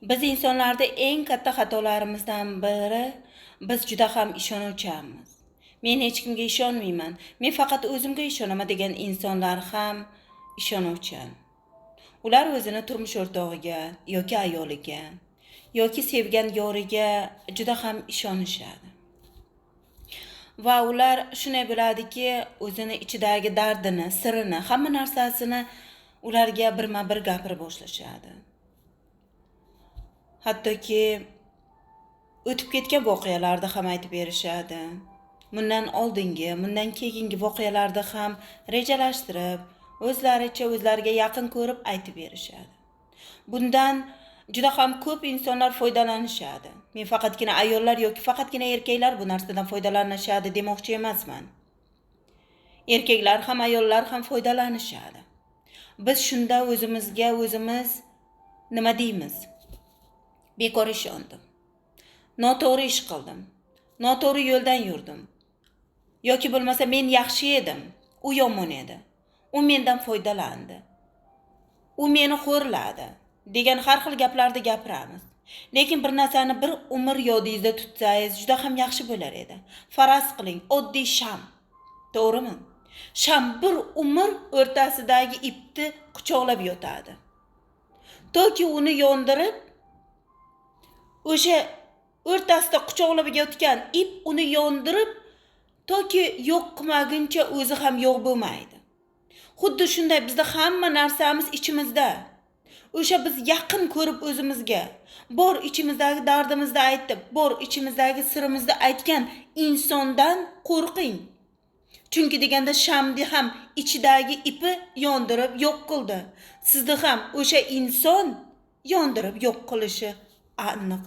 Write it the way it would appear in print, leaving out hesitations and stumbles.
Biz insonlarda eng katta xatolarimizdan biri biz juda ham ishonuvchanmiz. Men hech kimga ishonmayman. Men faqat o'zimga ishonaman degan insonlar ham ishonuvchan. Ular o'zini turmush o'rtog'iga yoki ayoliga yoki sevgan yoriga juda ham ishonishadi. Va ular shunday biladiki, o'zini ichidagi dardini, sirini, hamma narsasini ularga birma-bir gapirib boshlashadi. Hattoki o'tib ketgan voqealarni ham aytib berishadi. Bundan oldingi, bundan keyingi voqealarni ham rejalashtirib, o'zlariga yaqin ko'rib aytib berishadi. Bundan juda ham ko'p insonlar foydalanishadi. Men faqatgina ayollar yoki faqatgina erkaklar bu narsadan foydalanishadi demoqchi emasman. Erkaklar ham ayollar ham foydalanishadi. Biz shunda o'zimizga o'zimiz nima deymiz? Bekor ishondim. Noto'g'ri ish qildim. Noto'g'ri yo'ldan yurdim. Yoki bo'lmasa men yaxshi edim, u yomon edi. U mendan foydalandi. U meni xo'rladi degan har xil gaplarni gapiramiz. Lekin bir narsani bir umr yodingizda tutsangiz juda ham yaxshi bo'lar edi. Faraz qiling, oddiy sham. To'g'rimi? Sham bir umr o'rtasidagi ipni quchoqlab yotadi. Toki uni yondirib, o'sha o'rtasida quchoqlab yotgan ip uni yondirib, toki yo'q qilmaguncha o'zi ham yo'q bo'lmaydi. Xuddi shunday bizda hamma narsamiz ichimizda. O'sha biz yaqin ko'rib o'zimizga, bor ichimizdagi dardimizni aytib, bor ichimizdagi sirimizni aytgan insondan qo'rqing. Chunki deganda shamni ham ichidagi ipi yondirib yo'q qildi. Sizni ham o'sha inson yondirib yo'q qilishi aniq.